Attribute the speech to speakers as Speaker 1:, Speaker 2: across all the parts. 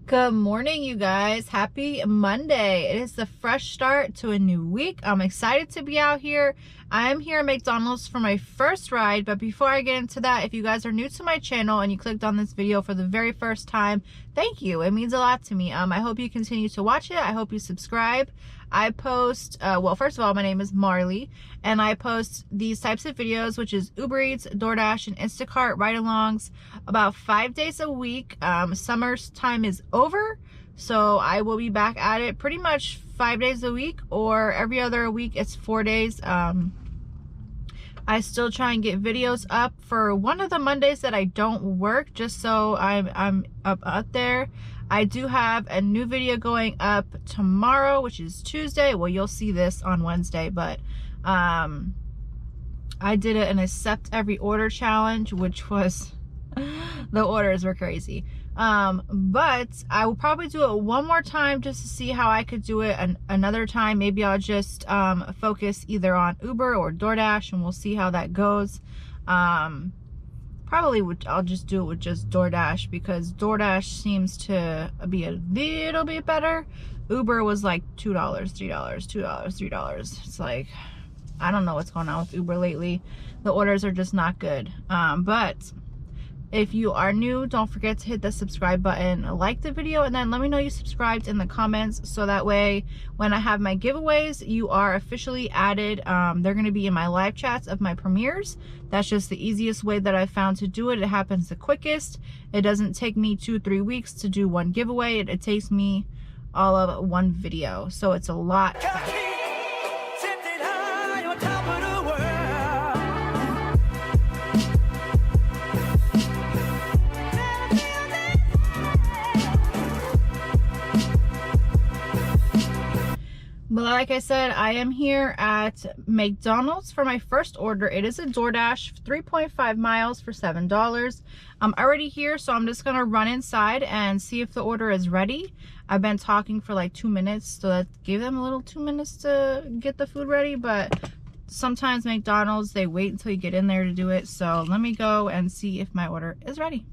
Speaker 1: Good morning, you guys. Happy Monday. It is the fresh start to a new week. I'm excited to be out here. I'm here at McDonald's for my first ride, but before I get into that, if you guys are new to my channel and you clicked on this video for the very first time, thank you. It means a lot to me. I hope you continue to watch it. I hope you subscribe. I post, well, first of all, my name is Marlee, and I post these types of videos, which is Uber Eats, DoorDash, and Instacart ride-alongs about 5 days a week. Summer's time is over, so I will be back at it pretty much 5 days a week, or every other week it's 4 days. I still try and get videos up for one of the Mondays that I don't work, just so I'm up out there. I do have a new video going up tomorrow, which is Tuesday. Well, you'll see this on Wednesday, but I did an accept every order challenge, which was the orders were crazy. But I will probably do it one more time just to see how I could do it another time. Maybe I'll just focus either on Uber or DoorDash, and we'll see how that goes. Probably I'll just do it with just DoorDash, because DoorDash seems to be a little bit better. Uber was like $2, $3, $2, $3. It's like, I don't know what's going on with Uber lately. The orders are just not good. But if you are new, don't forget to hit the subscribe button, like the video, and then let me know you subscribed in the comments, so that way when I have my giveaways, you are officially added. They're going to be in my live chats of my premieres. That's just the easiest way that I've found to do it. It happens the quickest. It doesn't take me 2-3 weeks to do one giveaway. It takes me all of one video, so it's a lot. But like I said, I am here at McDonald's for my first order. It is a DoorDash, 3.5 miles for $7. I'm already here, so I'm just gonna run inside and see if the order is ready. I've been talking for like 2 minutes, so that gave them a little 2 minutes to get the food ready, but sometimes McDonald's, they wait until you get in there to do it. So let me go and see if my order is ready.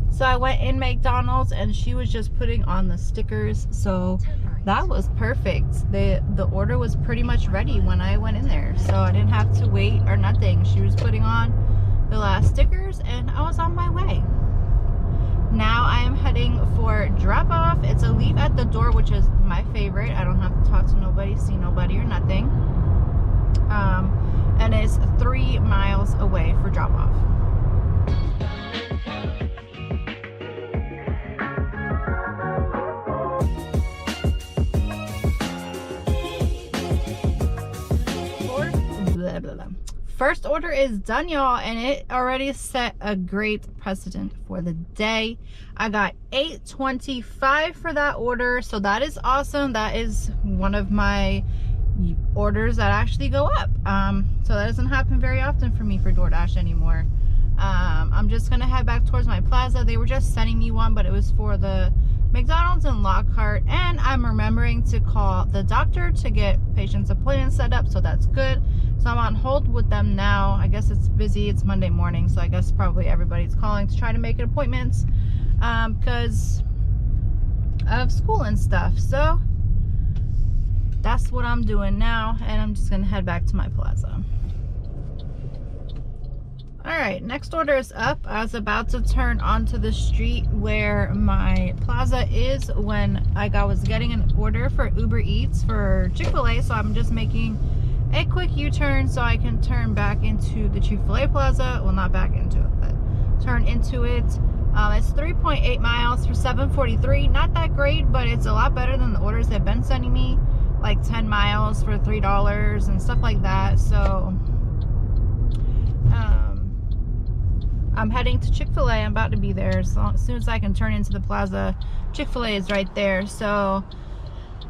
Speaker 1: So I went in McDonald's and she was just putting on the stickers, so that was perfect. The order was pretty much ready when I went in there, so I didn't have to wait or nothing. She was putting on the last stickers and I was on my way. Now I am heading for drop off. It's a leave at the door, which is my favorite. I don't have to talk to nobody, see nobody or nothing. And it's 3 miles away for drop off. First order is done, y'all, and it already set a great precedent for the day. I got $8.25 for that order, so that is awesome. That is one of my orders that actually go up. So that doesn't happen very often for me for DoorDash anymore. I'm just gonna head back towards my plaza. They were just sending me one, but it was for the McDonald's in Lockhart, and I'm remembering to call the doctor to get patient's appointment set up, so that's good. So I'm on hold with them now. I guess it's busy. It's Monday morning, so I guess probably everybody's calling to try to make appointments because of school and stuff. So that's what I'm doing now, and I'm just gonna head back to my plaza. All right, next order is up. I was about to turn onto the street where my plaza is when I was getting an order for Uber Eats for Chick-fil-A, so I'm just making a quick U-turn so I can turn back into the Chick-fil-A plaza. Well, not back into it, but turn into it. It's 3.8 miles for $7.43. Not that great, but it's a lot better than the orders they've been sending me, like 10 miles for $3 and stuff like that. So I'm heading to Chick-fil-A. I'm about to be there. So as soon as I can turn into the plaza, Chick-fil-A is right there. So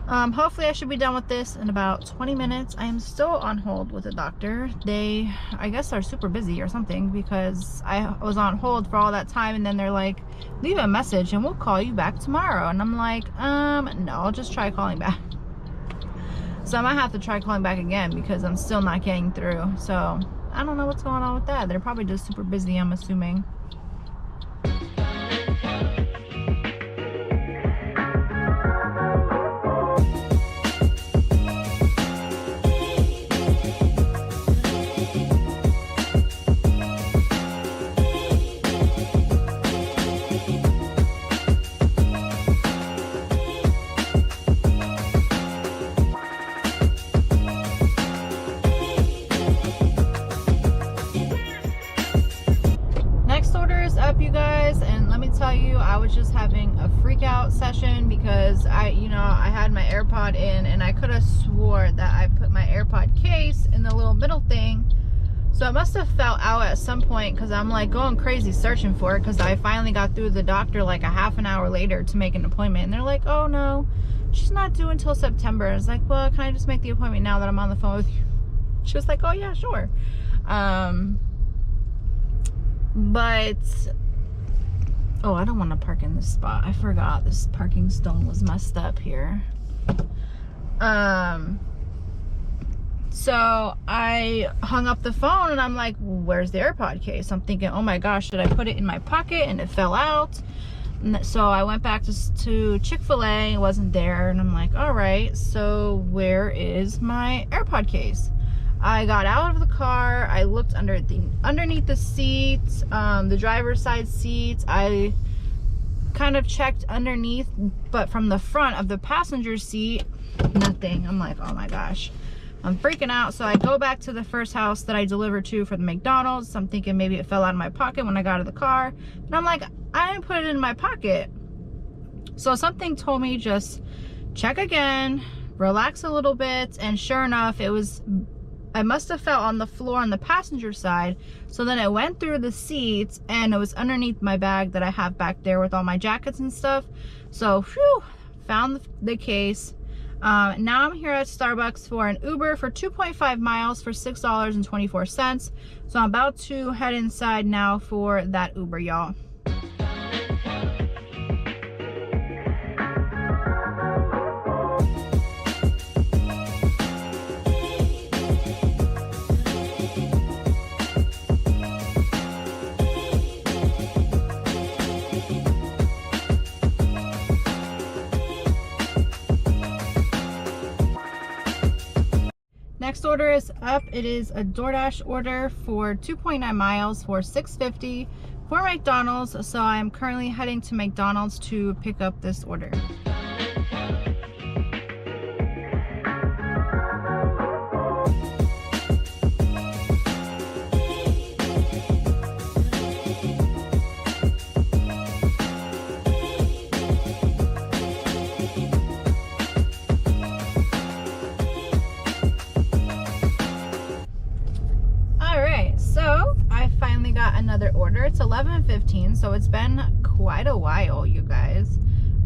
Speaker 1: hopefully I should be done with this in about 20 minutes. I am still on hold with the doctor. They, I guess, are super busy or something, because I was on hold for all that time, and then they're like, leave a message and we'll call you back tomorrow. And I'm like, no, I'll just try calling back. So I might have to try calling back again because I'm still not getting through. So I don't know what's going on with that. They're probably just super busy, I'm assuming. just having a freak out session because I had my AirPod in, and I could have swore that I put my AirPod case in the little middle thing. So it must have fell out at some point, because I'm like going crazy searching for it, because I finally got through the doctor like a half an hour later to make an appointment, and they're like, oh no, she's not due until September. I was like, well, can I just make the appointment now that I'm on the phone with you? She was like, oh yeah, sure. But oh, I don't want to park in this spot. I forgot this parking stone was messed up here. So I hung up the phone, and I'm like, where's the AirPod case? I'm thinking, oh my gosh, did I put it in my pocket and it fell out? And so I went back to Chick-fil-A. It wasn't there, and I'm like, all right, so where is my AirPod case? I got out of the car. I looked underneath the seats, the driver's side seats. I kind of checked underneath, but from the front of the passenger seat, nothing. I'm like, oh my gosh, I'm freaking out. So I go back to the first house that I delivered to for the McDonald's. I'm thinking maybe it fell out of my pocket when I got out of the car, and I'm like, I didn't put it in my pocket. So something told me just check again, relax a little bit, and sure enough, I must have fell on the floor on the passenger side. So then it went through the seats, and it was underneath my bag that I have back there with all my jackets and stuff. So whew, found the case. Now I'm here at Starbucks for an Uber for 2.5 miles for $6.24. So I'm about to head inside now for that Uber, y'all. Next order is up. It is a DoorDash order for 2.9 miles for $6.50 for McDonald's. So I am currently heading to McDonald's to pick up this order. Another order. It's 11:15, so it's been quite a while, you guys.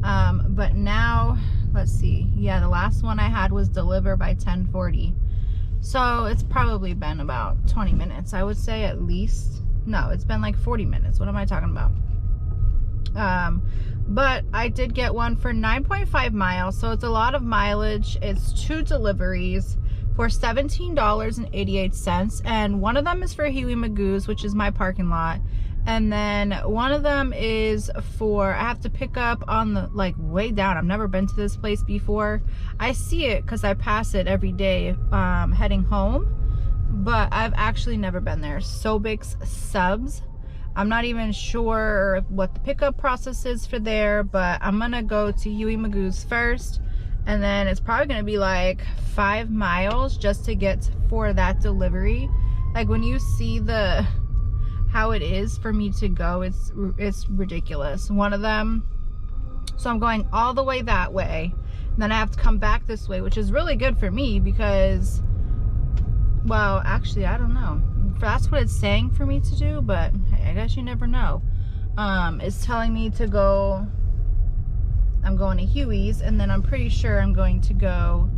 Speaker 1: But now, let's see. Yeah, the last one I had was delivered by 10:40. So it's probably been about 20 minutes, I would say, at least. No, it's been like 40 minutes. What am I talking about? But I did get one for 9.5 miles, so it's a lot of mileage. It's 2 deliveries for $17.88, and one of them is for Huey Magoo's, which is my parking lot, and then one of them is for, I have to pick up on the, like, way down. I've never been to this place before. I see it because I pass it every day heading home, but I've actually never been there. Sobek's Subs. I'm not even sure what the pickup process is for there, but I'm gonna go to Huey Magoo's first, and then it's probably gonna be like 5 miles just to get for that delivery. Like, when you see how it is for me to go, it's ridiculous. One of them, so I'm going all the way that way, and then I have to come back this way, which is really good for me because, well, actually, I don't know. That's what it's saying for me to do, but hey, I guess you never know. It's telling me to go, I'm going to Huey's, and then I'm pretty sure I'm going to go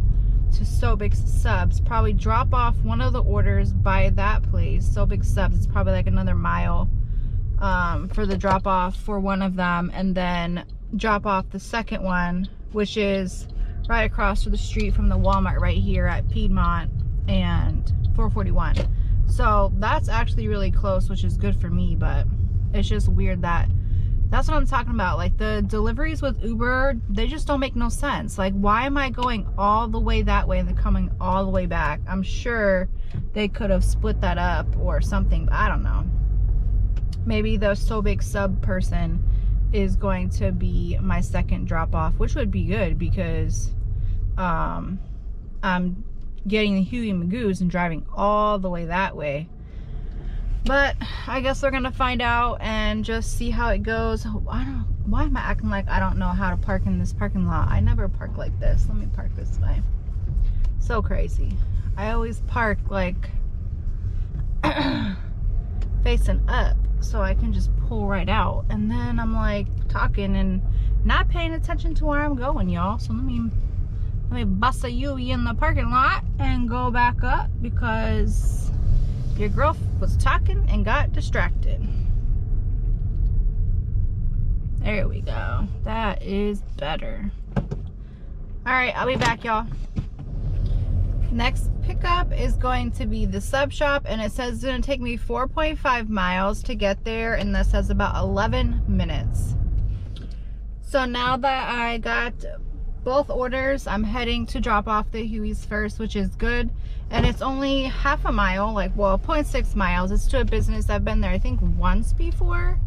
Speaker 1: to Sobek's Subs, probably drop off one of the orders by that place. Sobek's Subs, it's probably like another mile for the drop off for one of them, and then drop off the second one, which is right across the street from the Walmart right here at Piedmont and 441. So that's actually really close, which is good for me, but it's just weird that's what I'm talking about. Like, the deliveries with Uber, they just don't make no sense. Like, why am I going all the way that way and then coming all the way back? I'm sure they could have split that up or something, but I don't know. Maybe the Sobek Sub person is going to be my second drop off, which would be good because I'm getting the Huey Magoo's and driving all the way that way. But I guess we're gonna find out and just see how it goes. Why am I acting like I don't know how to park in this parking lot? I never park like this. Let me park this way. So crazy. I always park like facing up so I can just pull right out. And then I'm like talking and not paying attention to where I'm going, y'all. So let me bust a U-E in the parking lot and go back up because your girl was talking and got distracted. There we go. That is better. All right, I'll be back, y'all. Next pickup is going to be the sub shop, and it says it's going to take me 4.5 miles to get there, and this says about 11 minutes. So now that I got both orders, I'm heading to drop off the Hueys first, which is good. And it's only half a mile, like, well, 0.6 miles. It's to a business I've been there, I think, once before.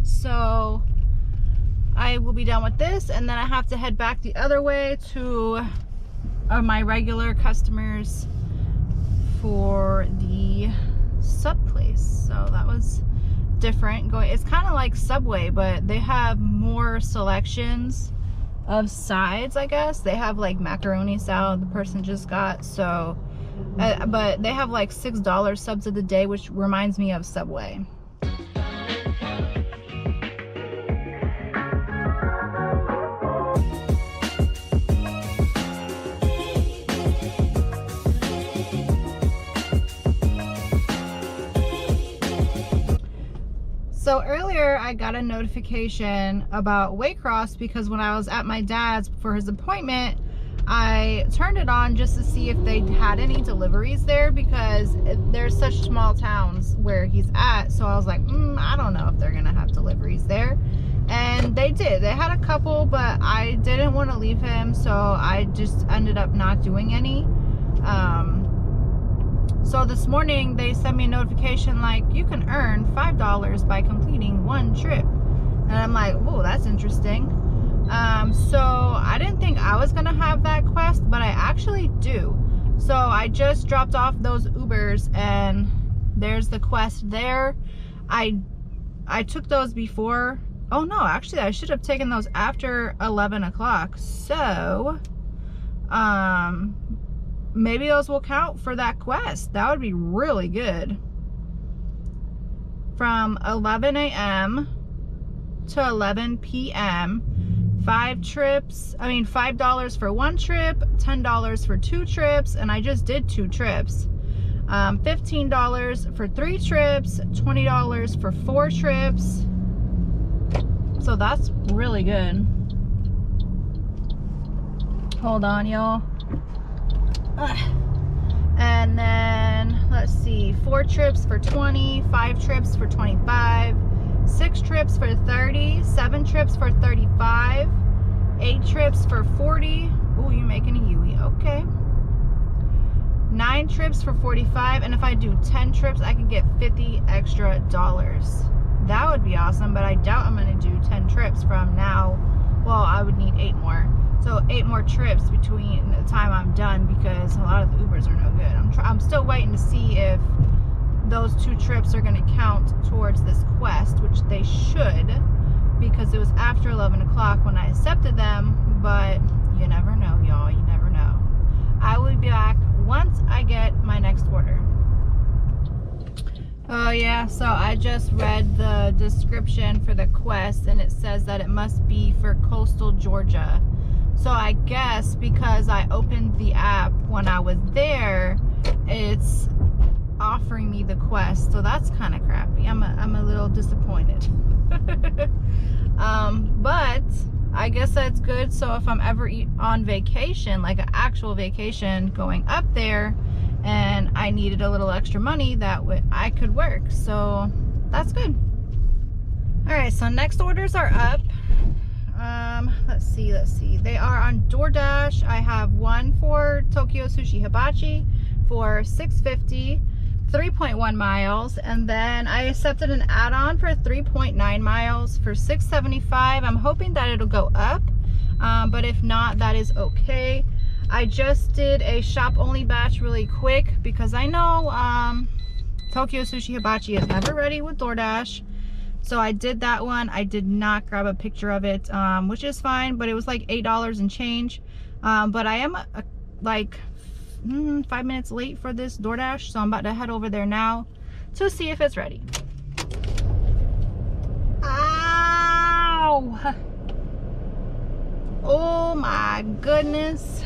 Speaker 1: So I will be done with this, and then I have to head back the other way to my regular customers for the sub place. So that was different. It's kind of like Subway, but they have more selections of sides, I guess. They have like macaroni salad the person just got, so but they have like $6 subs of the day, which reminds me of Subway. So earlier I got a notification about Waycross because when I was at my dad's for his appointment, I turned it on just to see if they had any deliveries there, because there's such small towns where he's at. So I was like, I don't know if they're gonna have deliveries there. And they did. They had a couple, but I didn't want to leave him, so I just ended up not doing any. So this morning they sent me a notification like, you can earn $5 by completing one trip. And I'm like, whoa, that's interesting. So I didn't think I was gonna have that quest, but I actually do. So I just dropped off those Ubers and there's the quest there. I took those before. Oh no, actually I should have taken those after 11 o'clock. So maybe those will count for that quest. That would be really good. From 11 a.m. to 11 p.m. 5 trips. I mean, $5 for one trip, $10 for 2 trips, and I just did 2 trips. $15 for 3 trips, $20 for 4 trips. So that's really good. Hold on, y'all. And then let's see, 4 trips for 20, 5 trips for 25, 6 trips for 30, 7 trips for 35, 8 trips for 40. Ooh, you're making a Huey. Okay. 9 trips for 45, and if I do 10 trips, I can get $50 extra. That would be awesome, but I doubt I'm gonna do 10 trips from now. Well, I would need 8 more. So 8 more trips between the time I'm done, because a lot of the Ubers are no good. I'm still waiting to see if those 2 trips are going to count towards this quest, which they should, because it was after 11 o'clock when I accepted them, but you never know, y'all. You never know. I will be back once I get my next order. Oh yeah, so I just read the description for the quest, and it says that it must be for coastal Georgia. So I guess because I opened the app when I was there, it's offering me the quest. So that's kind of crappy. I'm a little disappointed. But I guess that's good. So if I'm ever on vacation, like an actual vacation going up there, and I needed a little extra money, that I could work. So that's good. All right, so next orders are up. Let's see. They are on DoorDash. I have one for Tokyo Sushi Hibachi for $6.50, 3.1 miles, and then I accepted an add-on for 3.9 miles for $6.75. I'm hoping that it'll go up, but if not, that is okay. I just did a shop only batch really quick because I know Tokyo Sushi Hibachi is never ready with DoorDash. So I did that one. I did not grab a picture of it, which is fine, but it was like $8 and change. But I am like 5 minutes late for this DoorDash, so I'm about to head over there now to see if it's ready. Ow! Oh my goodness.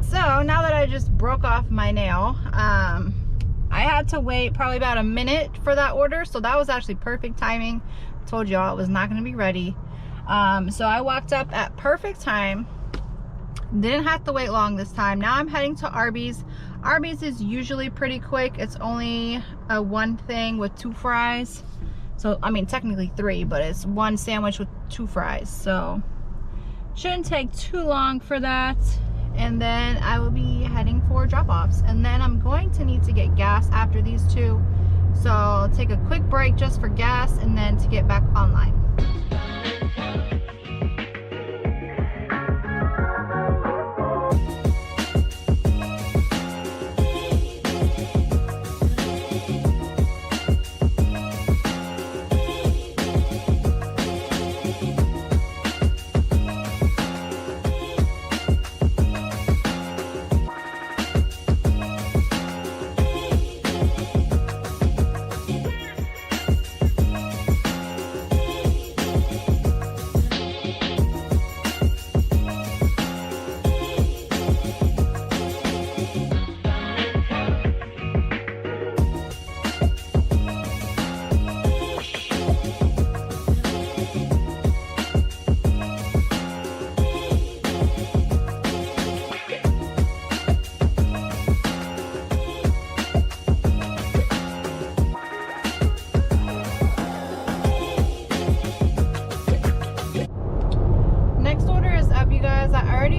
Speaker 1: So now that I just broke off my nail, I had to wait probably about a minute for that order, so that was actually perfect timing. Told y'all it was not going to be ready. So I walked up at perfect time, didn't have to wait long this time. Now I'm heading to Arby's. Arby's is usually pretty quick. It's only a one thing with 2 fries. So I mean technically 3, but it's 1 sandwich with 2 fries, so shouldn't take too long for that. And then I will be heading for drop-offs, and then I'm going to need to get gas after these 2, so I'll take a quick break just for gas and then to get back online.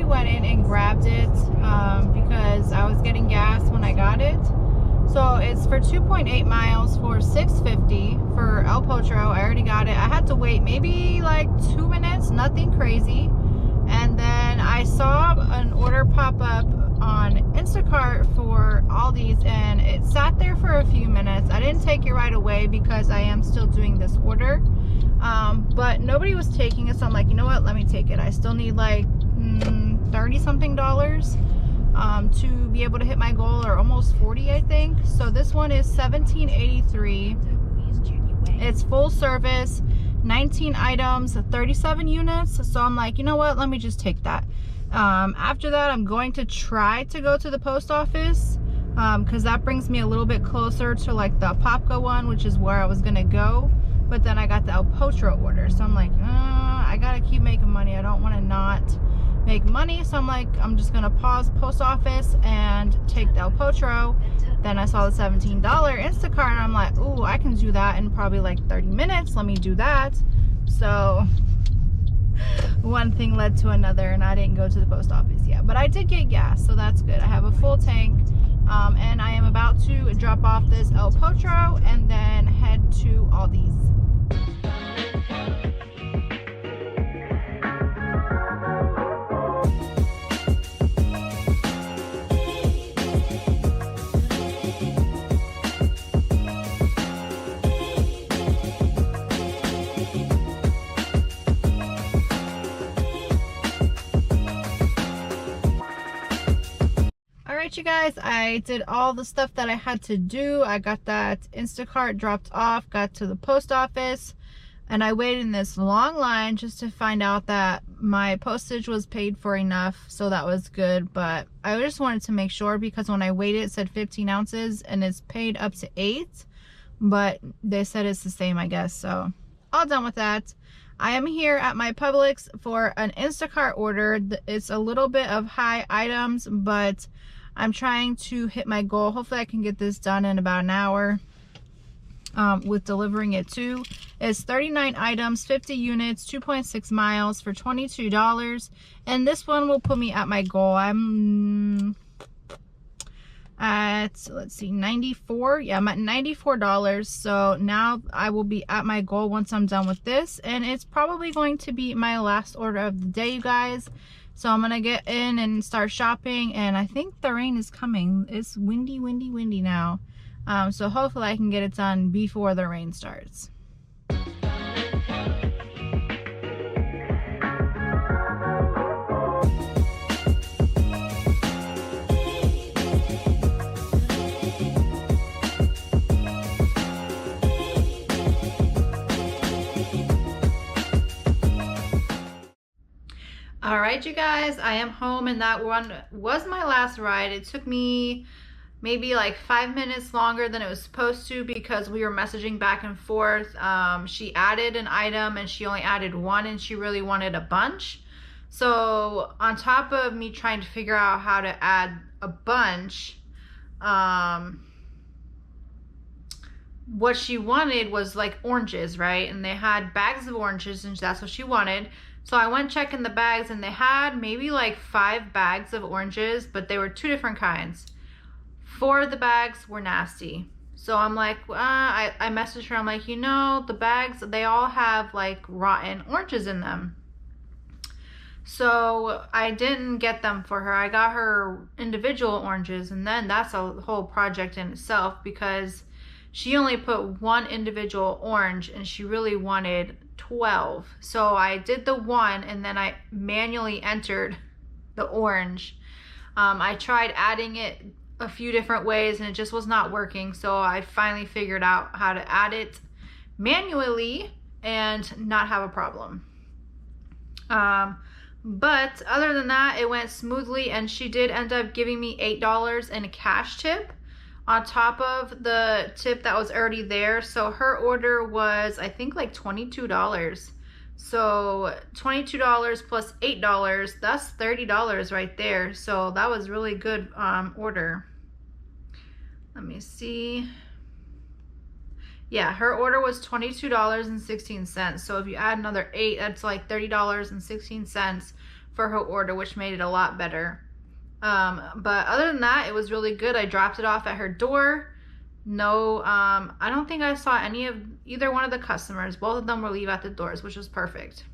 Speaker 1: Went in and grabbed it because I was getting gas when I got it. So it's for 2.8 miles for $6.50 for El Potro. I already got it. I had to wait maybe like 2 minutes, nothing crazy. And then I saw an order pop up on Instacart for Aldi's, and it sat there for a few minutes. I didn't take it right away because I am still doing this order. But nobody was taking it, so I'm like, you know what, let me take it. I still need like 30 something dollars to be able to hit my goal, or almost 40 I think. So this one is $17.83. It's full service, 19 items, 37 units. So I'm like, you know what, let me just take that. After that, I'm going to try to go to the post office because that brings me a little bit closer to like the Popka one, which is where I was gonna go. But then I got the El Potro order, so I'm like, I gotta keep making money. I don't want to not make money, so I'm like, I'm just gonna pause post office and take the El Potro. Then I saw the $17 Instacart, and I'm like, ooh, I can do that in probably like 30 minutes. Let me do that. So one thing led to another, and I didn't go to the post office yet, but I did get gas, so that's good. I have a full tank, and I am about to drop off this El Potro and then head to Aldi's. Alright you guys, I did all the stuff that I had to do. I got that Instacart dropped off, got to the post office, and I waited in this long line just to find out that my postage was paid for enough, so that was good. But I just wanted to make sure, because when I waited it said 15 ounces and it's paid up to 8, but they said it's the same, I guess. So all done with that. I am here at my Publix for an Instacart order. It's a little bit of high items, but I'm trying to hit my goal. Hopefully I can get this done in about an hour with delivering it too. It's 39 items, 50 units, 2.6 miles for $22. And this one will put me at my goal. I'm at, let's see, 94. Yeah, I'm at $94. So now I will be at my goal once I'm done with this, and it's probably going to be my last order of the day, you guys. So I'm gonna get in and start shopping, and I think the rain is coming. It's windy, windy, windy now. So hopefully I can get it done before the rain starts. All right, you guys, I am home, and that one was my last ride. It took me maybe like 5 minutes longer than it was supposed to because we were messaging back and forth. She added an item and she only added one, and she really wanted a bunch. So on top of me trying to figure out how to add a bunch, what she wanted was like oranges, right? And they had bags of oranges, and that's what she wanted. So I went checking the bags, and they had maybe like 5 bags of oranges, but they were 2 different kinds. 4 of the bags were nasty. So I'm like, I messaged her. I'm like, you know, the bags, they all have like rotten oranges in them. So I didn't get them for her. I got her individual oranges, and then that's a whole project in itself because she only put 1 individual orange, and she really wanted 12. So I did the 1, and then I manually entered the orange. I tried adding it a few different ways, and it just was not working. So I finally figured out how to add it manually and not have a problem. But other than that, it went smoothly, and she did end up giving me $8 in a cash tip on top of the tip that was already there. So her order was, I think, like $22. So $22 plus $8, that's $30 right there. So that was really good order. Let me see. Yeah, her order was $22.16. So if you add another 8, that's like $30.16 for her order, which made it a lot better. But other than that, it was really good. I dropped it off at her door. No, I don't think I saw either one of the customers. Both of them were leave at the doors, which was perfect.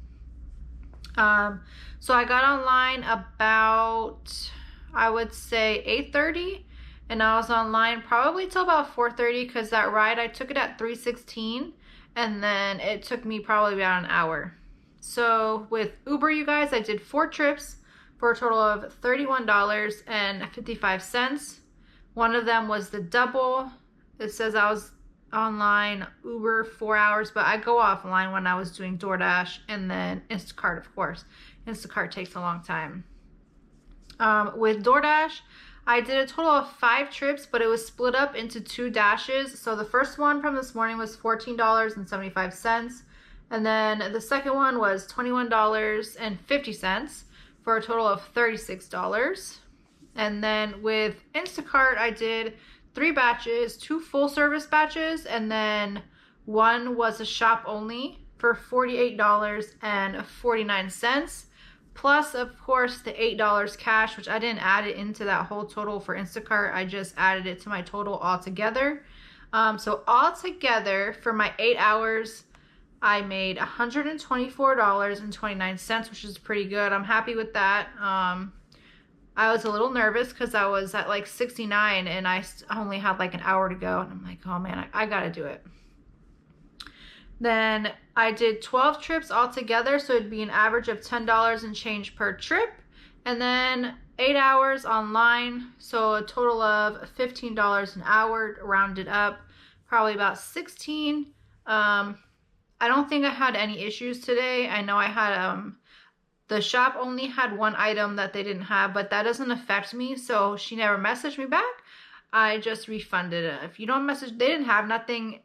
Speaker 1: So I got online about, I would say 8:30, and I was online probably till about 4:30 because that ride, I took it at 3:16, and then it took me probably about an hour. So with Uber, you guys, I did 4 trips for a total of $31.55. One of them was the double. It says I was online Uber 4 hours, but I go offline when I was doing DoorDash and then Instacart, of course. Instacart takes a long time. With DoorDash, I did a total of 5 trips, but it was split up into 2 dashes. So the first one from this morning was $14.75, and then the second one was $21.50 for a total of $36. And then with Instacart, I did 3 batches, 2 full service batches, and then 1 was a shop only for $48.49. Plus, of course, the $8 cash, which I didn't add it into that whole total for Instacart. I just added it to my total altogether. So altogether, for my 8 hours, I made $124.29, which is pretty good. I'm happy with that. I was a little nervous because I was at like 69 and I only had like an hour to go. And I'm like, oh man, I gotta do it. Then I did 12 trips altogether, so it'd be an average of $10 and change per trip. And then 8 hours online, so a total of $15 an hour, rounded up, probably about 16. I don't think I had any issues today. I know I had, the shop only had 1 item that they didn't have, but that doesn't affect me, so she never messaged me back. I just refunded it. If you don't message, they didn't have nothing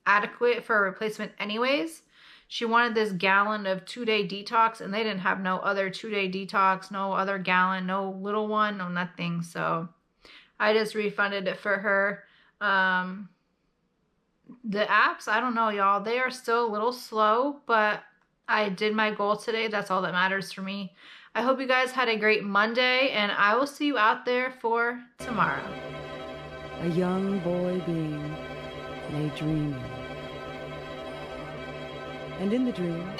Speaker 1: adequate for a replacement anyways. She wanted this gallon of 2-day detox, and they didn't have no other 2-day detox, no other gallon, no little one, no nothing. So I just refunded it for her. The apps, I don't know, y'all. They are still a little slow, but I did my goal today. That's all that matters for me. I hope you guys had a great Monday, and I will see you out there for tomorrow.
Speaker 2: A young boy being lay dreaming, and in the dream